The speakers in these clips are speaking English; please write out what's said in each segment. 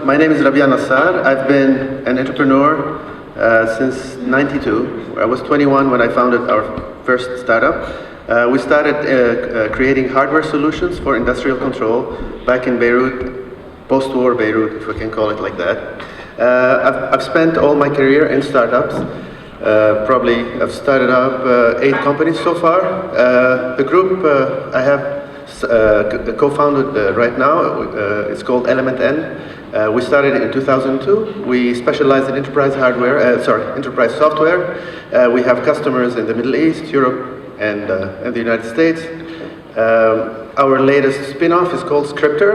My name is Rabia Nassar. I've been an entrepreneur since '92. I was 21 when I founded our first startup. We started creating hardware solutions for industrial control back in Beirut, post-war Beirut, if we can call it like that. I've spent all my career in startups. Probably I've started up 8 companies so far. The group I have co-founded right now, it's called Element N. We started in 2002. We specialize in enterprise hardware, enterprise software. We have customers in the Middle East, Europe, and the United States. Our latest spin-off is called Scripter.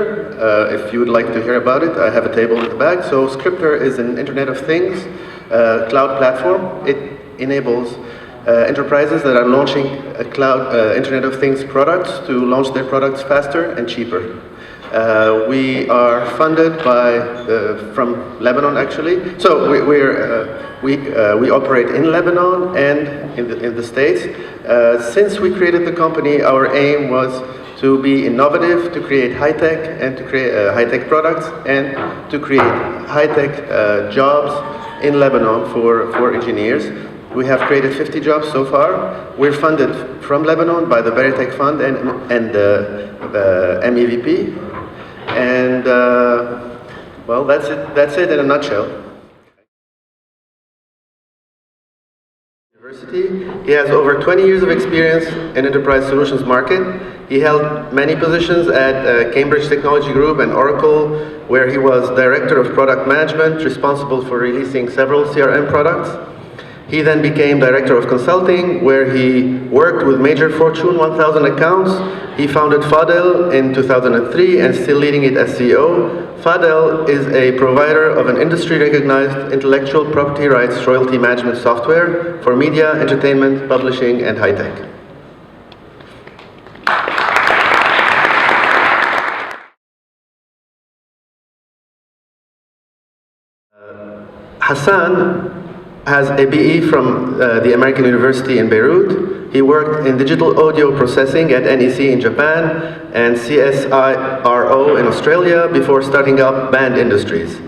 If you would like to hear about it, I have a table in the back. So Scripter is an Internet of Things cloud platform. It enables enterprises that are launching a cloud Internet of Things products to launch their products faster and cheaper. We are funded from Lebanon, actually. So we operate in Lebanon and in the States. Since we created the company, our aim was to be innovative, to create high-tech and to create high-tech products, and to create high-tech jobs in Lebanon for engineers. We have created 50 jobs so far. We're funded from Lebanon by the Veritech Fund and the MEVP. And well, that's it. That's it in a nutshell. He has over 20 years of experience in enterprise solutions market. He held many positions at Cambridge Technology Group and Oracle, where he was Director of Product Management, responsible for releasing several CRM products. He then became Director of Consulting, where he worked with major Fortune 1000 accounts. He founded Fadel in 2003 and still leading it as CEO. Fadel is a provider of an industry-recognized intellectual property rights royalty management software for media, entertainment, publishing, and high-tech. Hassan has a BE from the American University in Beirut. He worked in digital audio processing at NEC in Japan and CSIRO in Australia before starting up Band Industries.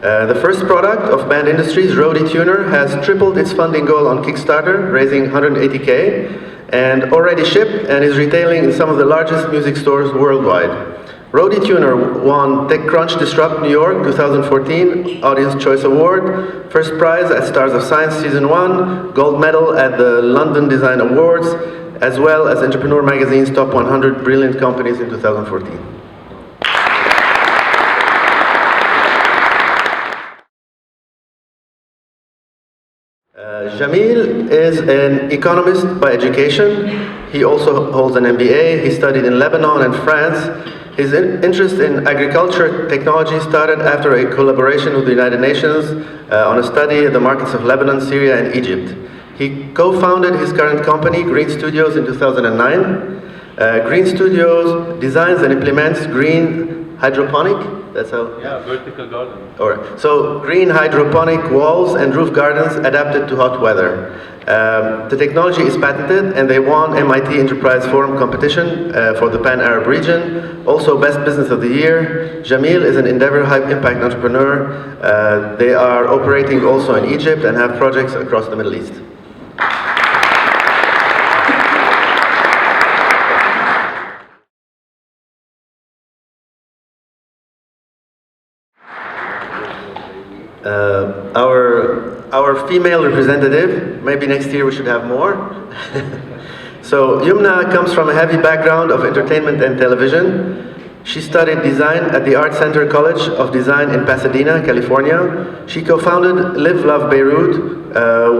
The first product of Band Industries, Roadie Tuner, has tripled its funding goal on Kickstarter, raising $180K, and already shipped and is retailing in some of the largest music stores worldwide. Roadie Tuner won TechCrunch Disrupt New York 2014 Audience Choice Award, first prize at Stars of Science Season 1, gold medal at the London Design Awards, as well as Entrepreneur Magazine's Top 100 Brilliant Companies in 2014. Jamil is an economist by education. He also holds an MBA. He studied in Lebanon and France. His interest in agriculture technology started after a collaboration with the United Nations on a study of the markets of Lebanon, Syria, and Egypt. He co-founded his current company, Green Studios, in 2009. Green Studios designs and implements green hydroponic. That's how? Yeah, vertical garden. All right. So green hydroponic walls and roof gardens adapted to hot weather. The technology is patented, and they won MIT Enterprise Forum competition for the Pan-Arab region. Also, Best Business of the Year. Jamil is an Endeavor High Impact entrepreneur. They are operating also in Egypt and have projects across the Middle East. Our female representative, maybe next year we should have more. So Yumna comes from a heavy background of entertainment and television. She studied design at the Art Center College of Design in Pasadena, California. She co-founded Live Love Beirut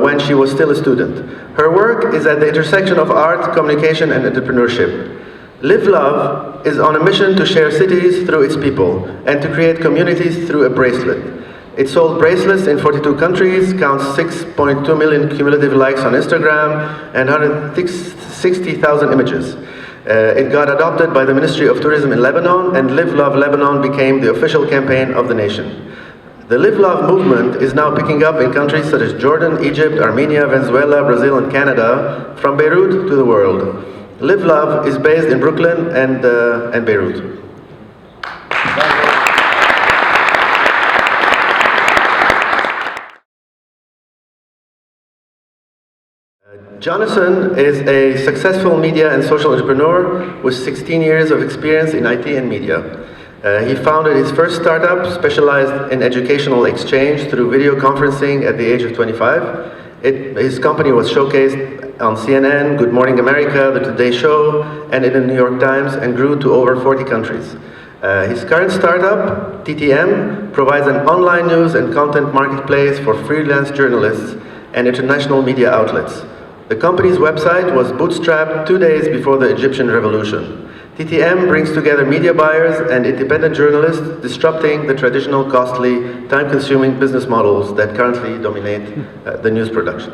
when she was still a student. Her work is at the intersection of art, communication, and entrepreneurship. Live Love is on a mission to share cities through its people and to create communities through a bracelet. It sold bracelets in 42 countries, counts 6.2 million cumulative likes on Instagram, and 160,000 images. It got adopted by the Ministry of Tourism in Lebanon, and Live Love Lebanon became the official campaign of the nation. The Live Love movement is now picking up in countries such as Jordan, Egypt, Armenia, Venezuela, Brazil, and Canada, from Beirut to the world. Live Love is based in Brooklyn and Beirut. Jonathan is a successful media and social entrepreneur with 16 years of experience in IT and media. He founded his first startup specialized in educational exchange through video conferencing at the age of 25. His company was showcased on CNN, Good Morning America, The Today Show, and in the New York Times, and grew to over 40 countries. His current startup, TTM, provides an online news and content marketplace for freelance journalists and international media outlets. The company's website was bootstrapped 2 days before the Egyptian revolution. TTM brings together media buyers and independent journalists, disrupting the traditional, costly, time-consuming business models that currently dominate the news production.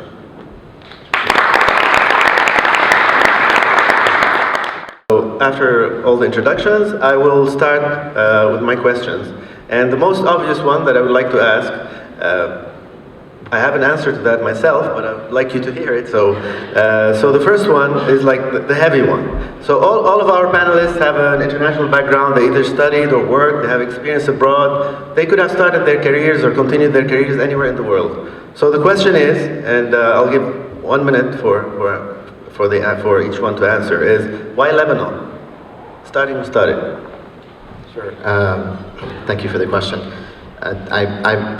So after all the introductions, I will start with my questions. And the most obvious one that I would like to ask, I have an answer to that myself, but I'd like you to hear it. So the first one is like the heavy one. So all of our panelists have an international background. They either studied or worked, they have experience abroad. They could have started their careers or continued their careers anywhere in the world. So the question is, and I'll give 1 minute for each one to answer, is why Lebanon? Starting with study. Sure. Thank you for the question.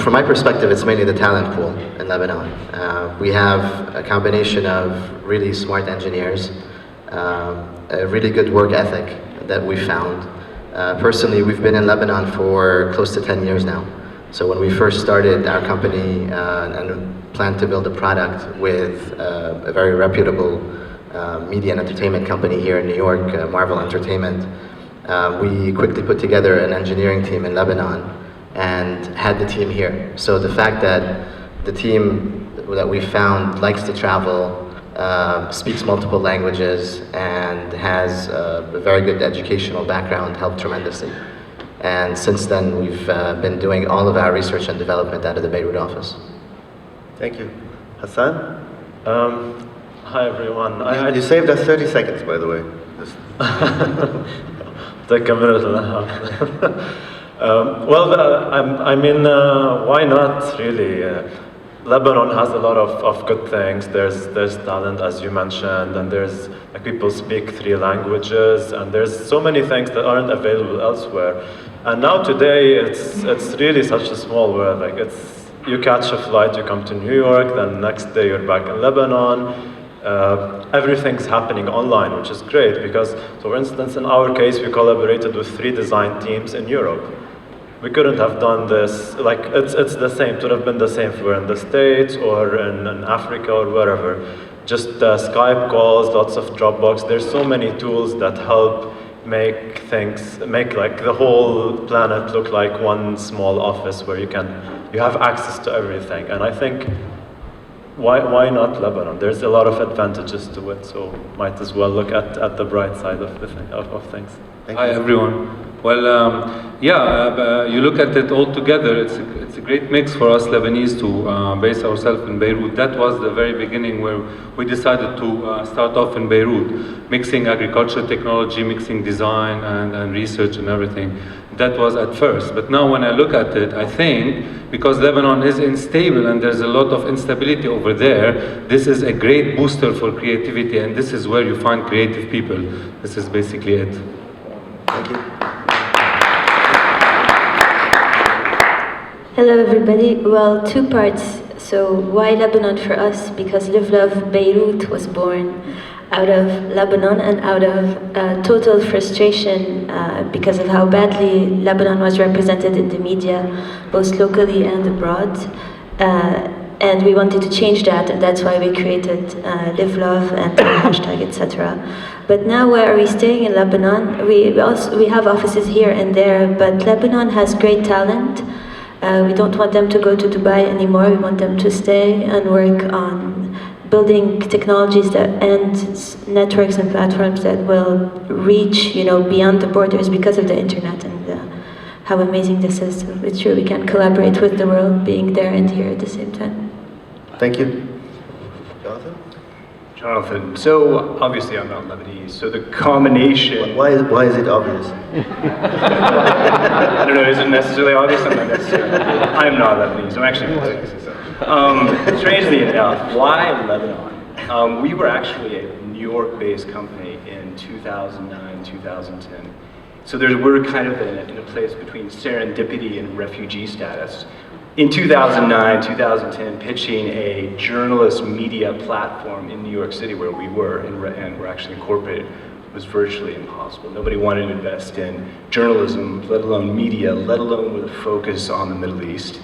From my perspective, it's mainly the talent pool in Lebanon. We have a combination of really smart engineers, a really good work ethic that we found. Personally, we've been in Lebanon for close to 10 years now. So when we first started our company and planned to build a product with a very reputable media and entertainment company here in New York, Marvel Entertainment, we quickly put together an engineering team in Lebanon and had the team here. So the fact that the team that we found likes to travel, speaks multiple languages, and has a very good educational background helped tremendously. And since then, we've been doing all of our research and development out of the Beirut office. Thank you. Hassan? Hi everyone. You saved us 30 seconds, by the way. Take a minute and a half. Why not really? Lebanon has a lot of good things. There's talent, as you mentioned, and there's like people speak 3 languages, and there's so many things that aren't available elsewhere. And now today, it's really such a small world. Like you catch a flight, you come to New York, then next day you're back in Lebanon. Everything's happening online, which is great because, so for instance, in our case, we collaborated with 3 design teams in Europe. We couldn't have done this, like it's the same, it would have been the same if we were in the States or in Africa or wherever. Just Skype calls, lots of Dropbox. There's so many tools that help make like the whole planet look like one small office where you have access to everything. And I think, why not Lebanon? There's a lot of advantages to it, so might as well look at the bright side of things. Hi everyone. Well, you look at it all together, it's a great mix for us Lebanese to base ourselves in Beirut. That was the very beginning where we decided to start off in Beirut, mixing agriculture technology, mixing design and research and everything. That was at first, but now when I look at it, I think because Lebanon is unstable and there's a lot of instability over there, this is a great booster for creativity, and this is where you find creative people. This is basically it. Thank you. Hello everybody. Well, 2 parts. So why Lebanon for us? Because Live Love Beirut was born out of Lebanon and out of total frustration because of how badly Lebanon was represented in the media, both locally and abroad. And we wanted to change that, and that's why we created Live Love and hashtag, etc. But now where are we staying in Lebanon? We have offices here and there, but Lebanon has great talent. We don't want them to go to Dubai anymore. We want them to stay and work on building technologies and networks and platforms that will reach, beyond the borders because of the internet and how amazing this is. So it's true we can collaborate with the world, being there and here at the same time. Thank you. Jonathan, so obviously I'm not Lebanese, so the combination... Why is it obvious? I don't know, is it necessarily obvious? I'm not necessarily. I'm not Lebanese, I'm actually Portuguese. Strangely enough, why Lebanon? We were actually a New York-based company in 2009, 2010. So we're kind of in a place between serendipity and refugee status. In 2009, 2010, pitching a journalist media platform in New York City where we were and we're actually incorporated was virtually impossible. Nobody wanted to invest in journalism, let alone media, let alone with a focus on the Middle East.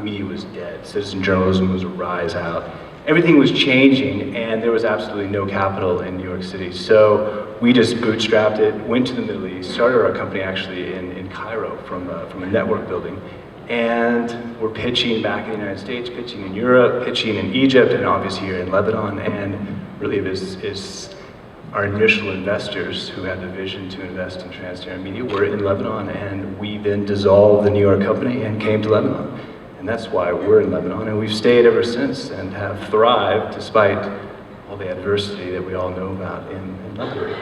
Media was dead. Citizen journalism was a rise out. Everything was changing, and there was absolutely no capital in New York City. So we just bootstrapped it, went to the Middle East, started our company actually in Cairo from a network building. And we're pitching back in the United States, pitching in Europe, pitching in Egypt, and obviously here in Lebanon. And really is our initial investors who had the vision to invest in transparent media were in Lebanon, and we then dissolved the New York company and came to Lebanon. And that's why we're in Lebanon, and we've stayed ever since and have thrived despite all the adversity that we all know about in Lebanon.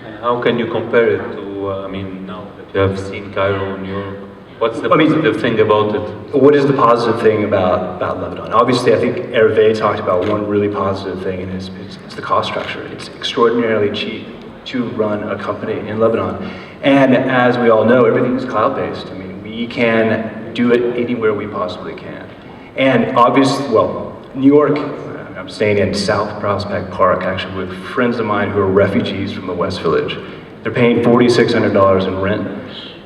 And how can you compare it to, now that you have seen Cairo, New York, what's the positive thing about it? What is the positive thing about Lebanon? Obviously, I think Hervé talked about one really positive thing, and it's the cost structure. It's extraordinarily cheap to run a company in Lebanon. And as we all know, everything is cloud-based. I mean, we can do it anywhere we possibly can. And obviously, New York, I'm staying in South Prospect Park, actually, with friends of mine who are refugees from the West Village. They're paying $4,600 in rent.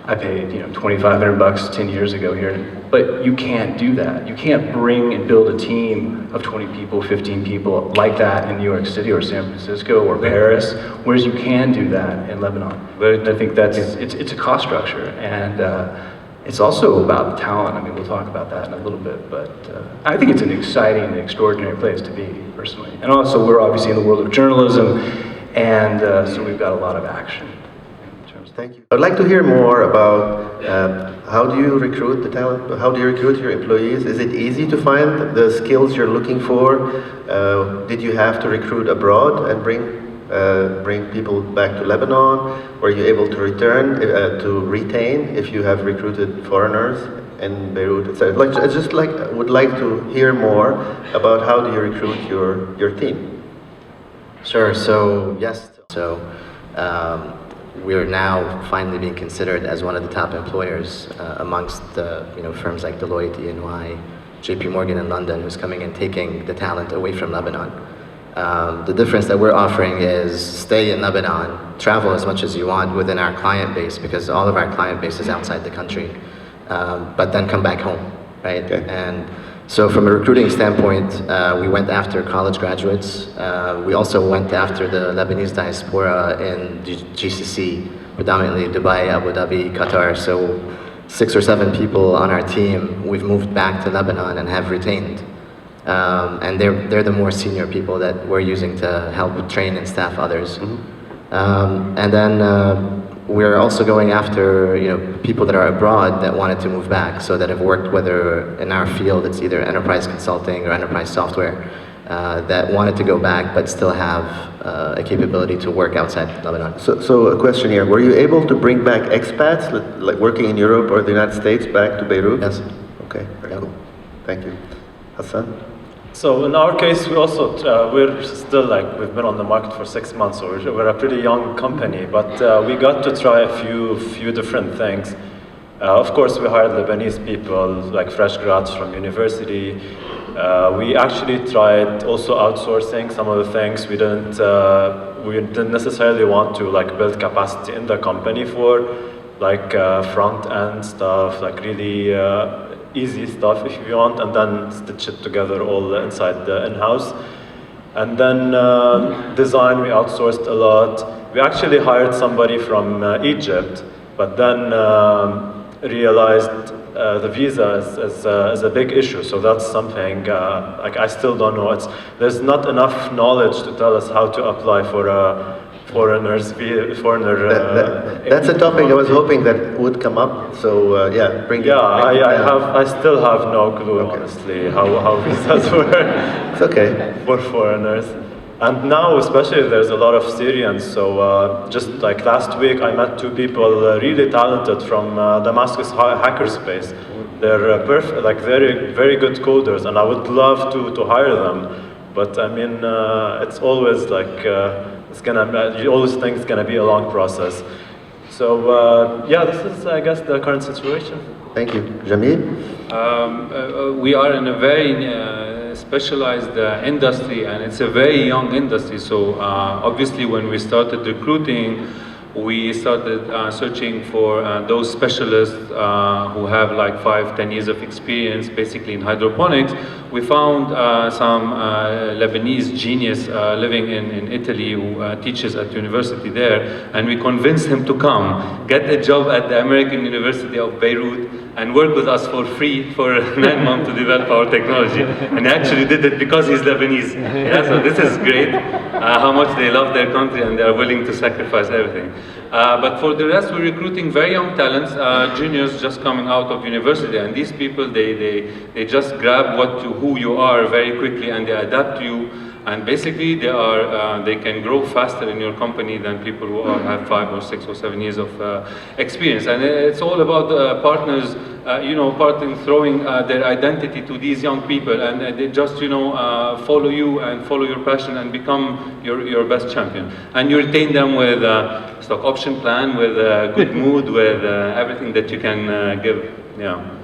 I paid, $2,500 10 years ago here, but you can't do that. You can't bring and build a team of 20 people, 15 people like that in New York City or San Francisco or Paris, whereas you can do that in Lebanon. But I think it's a cost structure, and it's also about talent. I mean, we'll talk about that in a little bit, but I think it's an exciting and extraordinary place to be, personally. And also, we're obviously in the world of journalism, and so we've got a lot of action. Thank you. I'd like to hear more about how do you recruit the talent? How do you recruit your employees? Is it easy to find the skills you're looking for? Did you have to recruit abroad and bring people back to Lebanon? Were you able to retain if you have recruited foreigners in Beirut, etc.? Would like to hear more about how do you recruit your team? Sure. So yes. We're now finally being considered as one of the top employers amongst the firms like Deloitte, E&Y, JP Morgan in London, who's coming and taking the talent away from Lebanon. The difference that we're offering is stay in Lebanon, travel as much as you want within our client base, because all of our client base is outside the country, but then come back home, right? Okay. And so from a recruiting standpoint, we went after college graduates. We also went after the Lebanese diaspora in GCC, predominantly Dubai, Abu Dhabi, Qatar. So 6 or 7 people on our team, we've moved back to Lebanon and have retained. And they're the more senior people that we're using to help train and staff others. Mm-hmm. And then we're also going after people that are abroad that wanted to move back, so that have worked, whether in our field it's either enterprise consulting or enterprise software, that wanted to go back but still have a capability to work outside Lebanon. So a question here: were you able to bring back expats, like working in Europe or the United States, back to Beirut? Yes. Okay, very cool. Thank you. Hassan? So in our case, we also, we're still we've been on the market for 6 months, so we're a pretty young company, but we got to try a few different things. Of course, we hired Lebanese people, like fresh grads from university. We actually tried also outsourcing some of the things we didn't necessarily want to build capacity in the company for, front end stuff, really easy stuff if you want, and then stitch it together all inside the in-house. And then design, we outsourced a lot. We actually hired somebody from Egypt, but then realized the visa is a big issue. So that's something I still don't know. There's not enough knowledge to tell us how to apply for a foreigner. That's a topic I was hoping that would come up. So I still have no clue, okay, honestly, how visas work. It's okay for foreigners. And now, especially, there's a lot of Syrians. So just last week, I met 2 people really talented from Damascus hackerspace. They're perfect, very very good coders, and I would love to hire them. But I mean, it's always like you always think it's gonna be a long process. So yeah, this is, I guess, the current situation. Thank you. Jamil? We are in a very specialized industry, and it's a very young industry. So obviously, when we started recruiting, we started searching for those specialists who have like 5-10 years of experience basically in hydroponics. We found some Lebanese genius living in Italy who teaches at university there, and we convinced him to come, get a job at the American University of Beirut, and work with us for free for 9 months to develop our technology. And he actually did it because he's Lebanese. Yeah, so this is great, how much they love their country and they are willing to sacrifice everything. But for the rest, we're recruiting very young talents, juniors just coming out of university. And these people, they just grab who you are very quickly, and they adapt to you. And basically, they can grow faster in your company than people who have 5 or 6 or 7 years of experience. And it's all about partners, throwing their identity to these young people, and they just, follow you and follow your passion and become your best champion. And you retain them with stock option plan, with good mood, with everything that you can give. Yeah.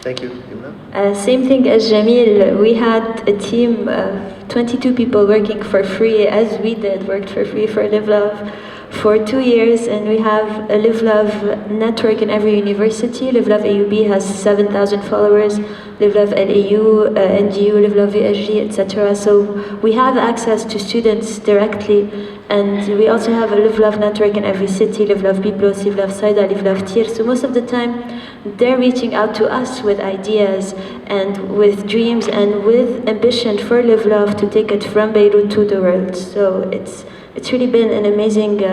Thank you. Imran? Same thing as Jamil. We had a team of 22 people working for free, as we did, worked for free for Live Love for 2 years, and we have a Live Love network in every university. Live Love AUB has 7,000 followers, Live Love LAU, NGU, Live Love VSG, etc. So we have access to students directly, and we also have a Live Love network in every city, Live Love Byblos, Live Love Saida, Live Love Tir. So most of the time, they're reaching out to us with ideas and with dreams and with ambition for Live Love to take it from Beirut to the world. So it's really been an amazing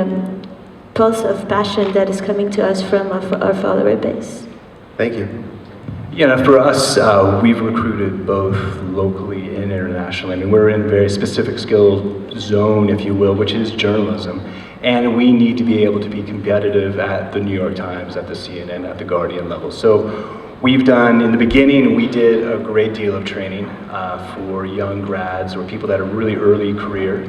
pulse of passion that is coming to us from our follower base. Thank you. Yeah, for us, we've recruited both locally and internationally. I mean, we're in a very specific skill zone, if you will, which is journalism. And we need to be able to be competitive at the New York Times, at the CNN, at the Guardian level. So we've done, in the beginning, we did a great deal of training for young grads or people that are really early career.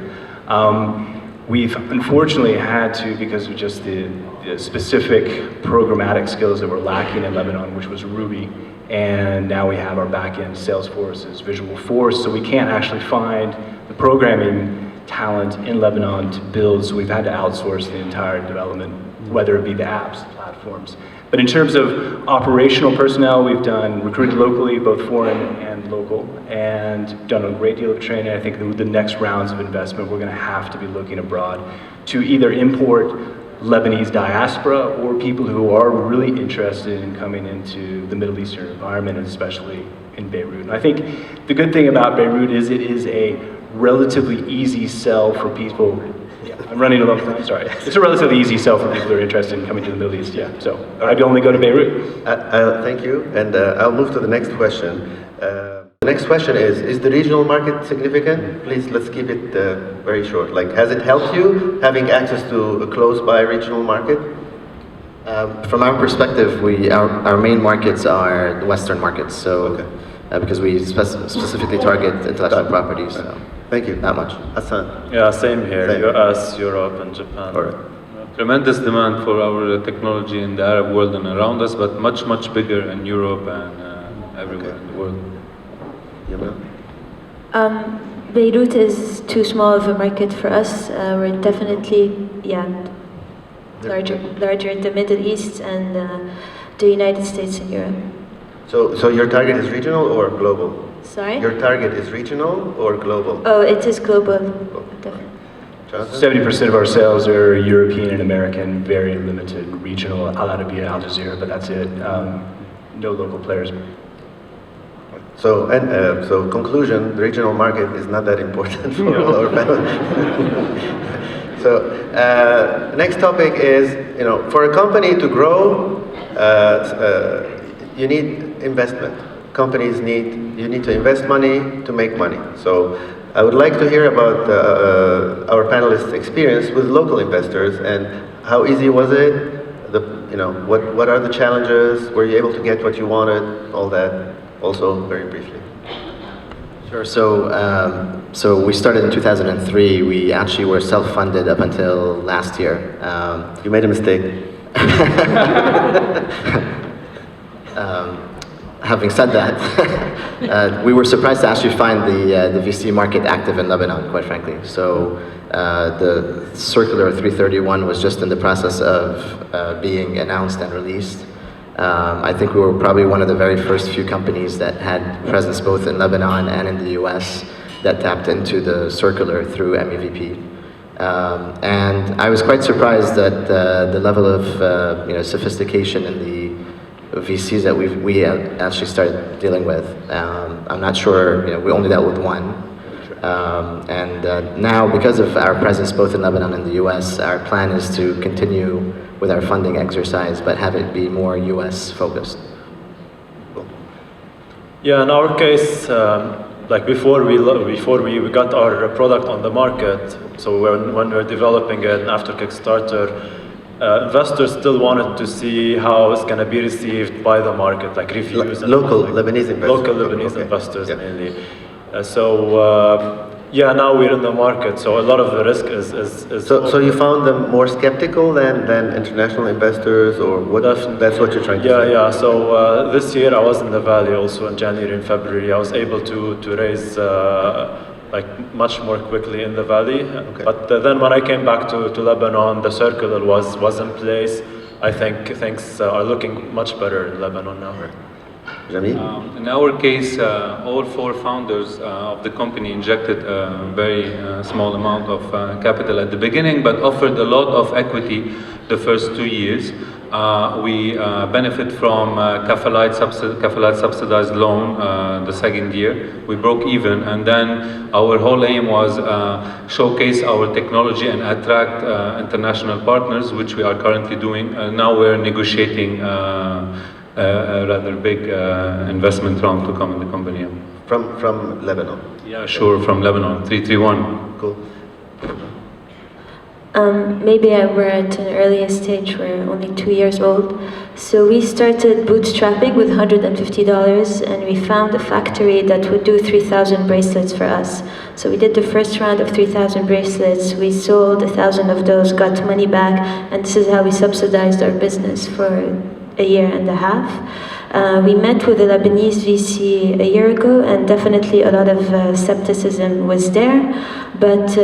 We've unfortunately had to, because of just the specific programmatic skills that were lacking in Lebanon, which was Ruby, and now we have our back-end Salesforce's Visual Force, so we can't actually find the programming talent in Lebanon to build, so we've had to outsource the entire development, whether it be the apps, platforms. But in terms of operational personnel, we've recruited locally, both foreign and local, and done a great deal of training. I think the next rounds of investment, we're going to have to be looking abroad to either import Lebanese diaspora or people who are really interested in coming into the Middle Eastern environment, and especially in Beirut. And I think the good thing about Beirut is it is a relatively easy sell for people. Yeah, I'm running a long time, sorry. It's a relatively easy sell for people who are interested in coming to the Middle East, yeah. So I'd only go to Beirut. Thank you, and I'll move to the next question. The next question is the regional market significant? Please, let's keep it very short. Like, has it helped you having access to a close-by regional market? From our perspective, our main markets are the Western markets, so because we specifically target intellectual properties. So. Thank you. Not much. Hassan? Yeah, same here. Same. US, Europe, and Japan. All right. Tremendous demand for our technology in the Arab world and around us, but much, much bigger in Europe and everywhere in the world. Beirut is too small of a market for us. We're definitely, larger in the Middle East and the United States and Europe. So your target is regional or global? Sorry? Your target is regional or global? Oh, it is global, definitely. Jonathan? 70% of our sales are European and American, very limited regional, Al Arabiya, Al Jazeera, but that's it. No local players. So conclusion, the regional market is not that important for all our panel. So next topic is, for a company to grow, you need investment. You need to invest money to make money. So I would like to hear about our panelists' experience with local investors and how easy was it? What are the challenges? Were you able to get what you wanted? All that, also very briefly. Sure. So we started in 2003. We actually were self-funded up until last year. You made a mistake. Having said that, we were surprised to actually find the VC market active in Lebanon, quite frankly. So the Circular 331 was just in the process of being announced and released. I think we were probably one of the very first few companies that had presence both in Lebanon and in the US that tapped into the Circular through MEVP. And I was quite surprised at the level of sophistication in the VCs that we actually started dealing with. I'm not sure, we only dealt with one. Now, because of our presence both in Lebanon and the US, our plan is to continue with our funding exercise, but have it be more US focused. Yeah, in our case, like before we got our product on the market, so when we were developing it after Kickstarter, investors still wanted to see how it's going to be received by the market, like reviews. Local Lebanese investors. Local Lebanese investors mainly. Yeah, now we're in the market, so a lot of the risk is So you found them more skeptical than international investors, or what? That's what you're trying to say? Yeah. So this year I was in the Valley also in January and February. I was able to raise like much more quickly in the Valley. Okay. But then when I came back to Lebanon, the circular was in place. I think things are looking much better in Lebanon now. Jamil? In our case, all four founders of the company injected a very small amount of capital at the beginning, but offered a lot of equity the first 2 years. We benefit from Kafalite subsidized loan the second year. We broke even, and then our whole aim was showcase our technology and attract international partners, which we are currently doing. Now we're negotiating a rather big investment round to come in the company. From Lebanon? Yeah, sure, from Lebanon, 331. Cool. Maybe we're at an earlier stage, we're only 2 years old. So we started bootstrapping with $150, and we found a factory that would do 3,000 bracelets for us. So we did the first round of 3,000 bracelets, we sold 1,000 of those, got money back, and this is how we subsidized our business for a year and a half. We met with a Lebanese VC a year ago, and definitely a lot of skepticism was there. But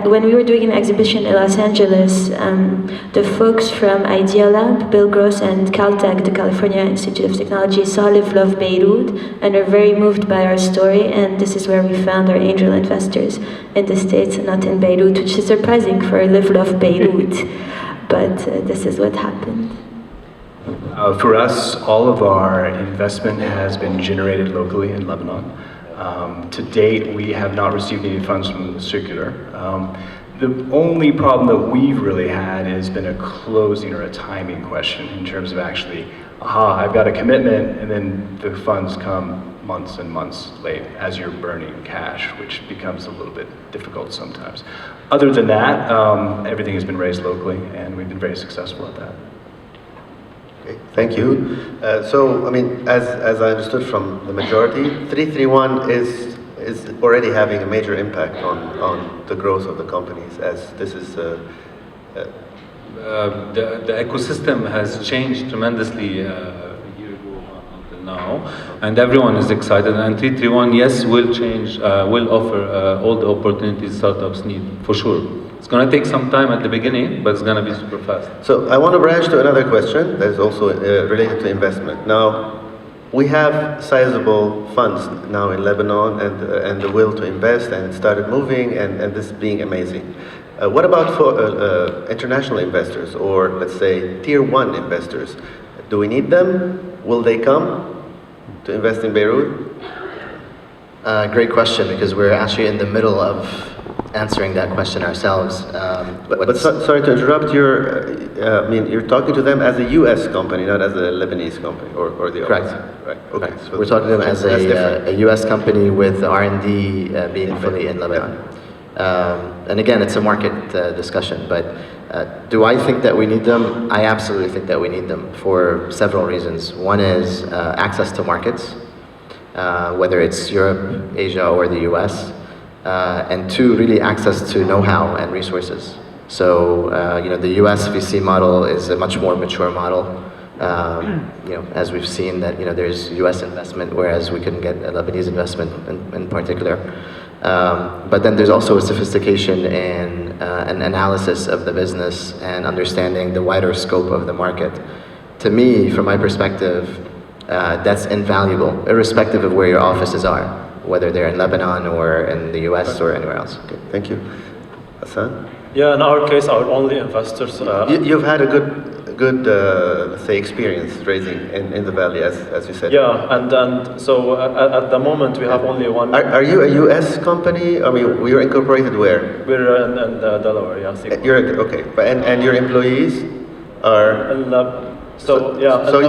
when we were doing an exhibition in Los Angeles, the folks from Idea Lab, Bill Gross and Caltech, the California Institute of Technology, saw Live Love Beirut and are very moved by our story, and this is where we found our angel investors in the States, not in Beirut, which is surprising for Live Love Beirut, but this is what happened. For us, all of our investment has been generated locally in Lebanon. To date, we have not received any funds from the circular. The only problem that we've really had has been a closing or a timing question in terms of actually, I've got a commitment, and then the funds come months and months late as you're burning cash, which becomes a little bit difficult sometimes. Other than that, everything has been raised locally, and we've been very successful at that. Okay, thank you. So, I mean, as I understood from the majority, 331 is already having a major impact on the growth of the companies, as this is the ecosystem has changed tremendously a year ago until now, and everyone is excited. And 331, yes, will change, will offer all the opportunities startups need, for sure. It's going to take some time at the beginning, but it's going to be super fast. So I want to branch to another question that is also related to investment. Now, we have sizable funds now in Lebanon and the will to invest, and it started moving, and this being amazing. What about for international investors, or let's say tier one investors? Do we need them? Will they come to invest in Beirut? Great question, because we're actually in the middle of answering that question ourselves. Sorry to interrupt. You're talking to them as a U.S. company, not as a Lebanese company, or the Correct. opposite. Right. Okay. Correct. We're talking to them as a U.S. company with R&D being fully in Lebanon. And again, it's a market discussion, but do I think that we need them? I absolutely think that we need them for several reasons. One is access to markets. whether it's Europe, Asia, or the US. And two, really access to know-how and resources. So, the US VC model is a much more mature model. As we've seen that, there's US investment, whereas we couldn't get a Lebanese investment in particular. But then there's also a sophistication in an analysis of the business and understanding the wider scope of the market. To me, from my perspective, that's invaluable, irrespective of where your offices are, whether they're in Lebanon or in the US or anywhere else. Okay, thank you. Hassan? Yeah, in our case, our only investors. You've had a good let's say, experience raising in the Valley, as you said. Yeah, and so at the moment we have only one. Are you a U.S. company? I mean, you're incorporated where? We're in Delaware, yeah. You're okay, and your employees are. So yeah. So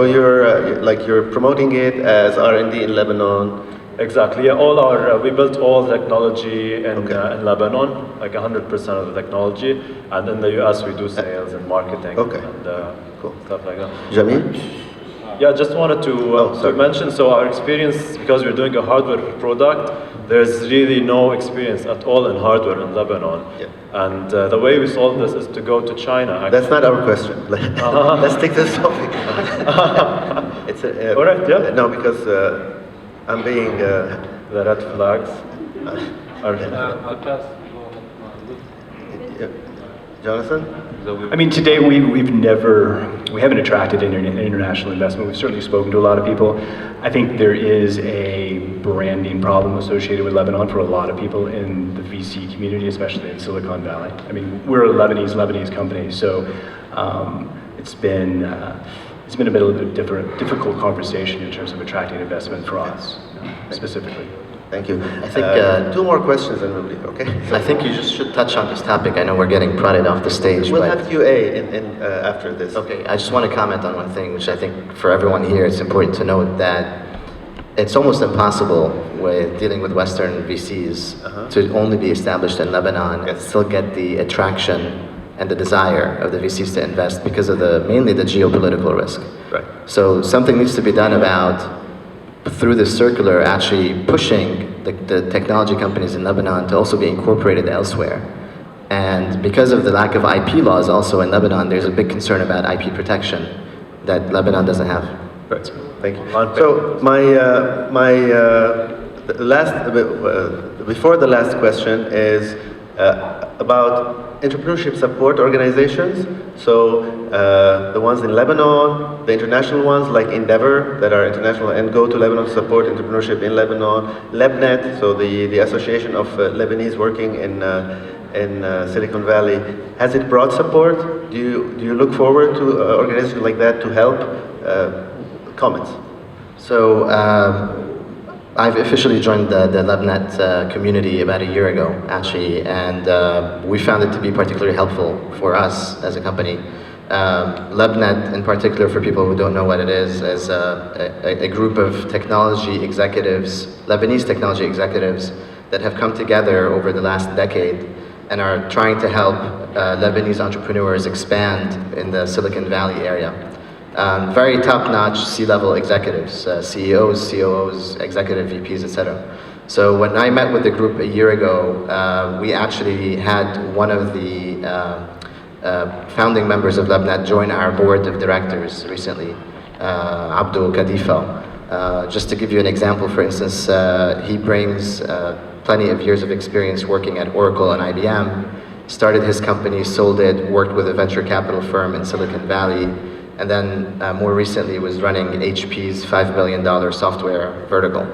you're promoting it as R&D in Lebanon. Exactly. Yeah, we built all technology in Lebanon, like 100% of the technology, and in the US we do sales and marketing and cool. stuff like that. Jamil? Yeah, just wanted to mention, so our experience, because we're doing a hardware product, there's really no experience at all in hardware in Lebanon. Yeah. And the way we solve this is to go to China. Actually. That's not our question. Let's take this topic. It's all right, yeah. No, because I'm being... the red flags. I'll pass. Jonathan? I mean, today we haven't attracted international investment. We've certainly spoken to a lot of people. I think there is a branding problem associated with Lebanon for a lot of people in the VC community, especially in Silicon Valley. I mean, we're a Lebanese company, so it's been a bit of a difficult conversation in terms of attracting investment for us, specifically. Thank you. I think two more questions and we'll leave, okay? I think you just should touch on this topic. I know we're getting prodded off the stage. We'll but have QA after this. Okay, I just want to comment on one thing, which I think for everyone here, it's important to note that it's almost impossible with dealing with Western VCs to only be established in Lebanon and still get the attraction and the desire of the VCs to invest because of mainly the geopolitical risk. Right. So something needs to be done about, through this circular, actually pushing the technology companies in Lebanon to also be incorporated elsewhere. And because of the lack of IP laws also in Lebanon, there's a big concern about IP protection that Lebanon doesn't have. Right. Thank you. So before the last question is about entrepreneurship support organizations. So the ones in Lebanon, the international ones like Endeavor that are international and go to Lebanon to support entrepreneurship in Lebanon. LebNet, so the association of Lebanese working in Silicon Valley, has it broad support? Do you look forward to organizations like that to help? Comments. So I've officially joined the LebNet community about a year ago, actually, and we found it to be particularly helpful for us as a company. LebNet, in particular, for people who don't know what it is a group of technology executives, Lebanese technology executives, that have come together over the last decade and are trying to help Lebanese entrepreneurs expand in the Silicon Valley area. Very top-notch C-level executives, CEOs, COOs, executive VPs, etc. So when I met with the group a year ago, we actually had one of the founding members of LebNet join our board of directors recently, Abdul Kadifa. Just to give you an example, for instance, he brings plenty of years of experience working at Oracle and IBM, started his company, sold it, worked with a venture capital firm in Silicon Valley, and then more recently was running HP's $5 billion software vertical.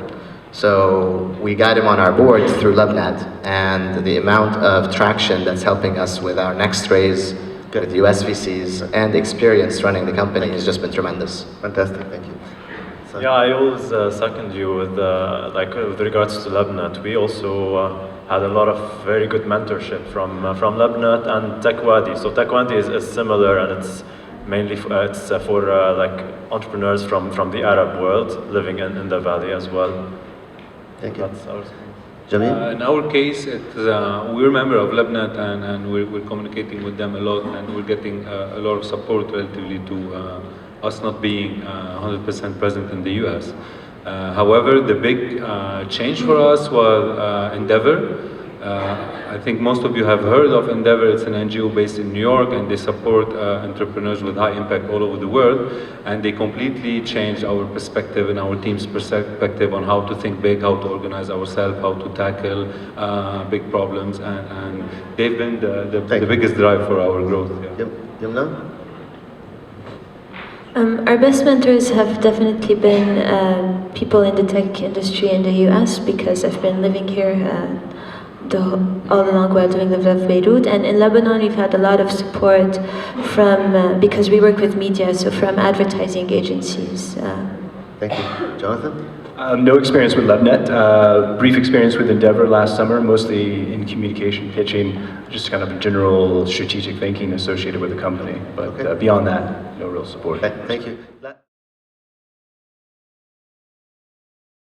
So we got him on our board through LebNet, and the amount of traction that's helping us with our next raise with US VCs and experience running the company has just been tremendous. Fantastic, thank you. So. Yeah, I always second you with with regards to LebNet. We also had a lot of very good mentorship from LebNet and TechWadi. So TechWadi is similar, and it's mainly for like entrepreneurs from the Arab world living in the valley as well. Thank you. That's ours. Jamil? In our case, we're a member of LebNet and we're communicating with them a lot, and we're getting a lot of support relatively to us not being 100% present in the US. However, the big change for us was Endeavor. I think most of you have heard of Endeavor. It's an NGO based in New York, and they support entrepreneurs with high impact all over the world. And they completely changed our perspective and our team's perspective on how to think big, how to organize ourselves, how to tackle big problems. And they've been the biggest drive for our growth. Yeah. Yumna? Our best mentors have definitely been people in the tech industry in the US, because I've been living here all along while doing Live Love Beirut. And in Lebanon, we've had a lot of support from, because we work with media, so from advertising agencies. Thank you. Jonathan? No experience with LoveNet. Brief experience with Endeavor last summer, mostly in communication, pitching, just kind of a general strategic thinking associated with the company. But beyond that, no real support. Okay, thank you.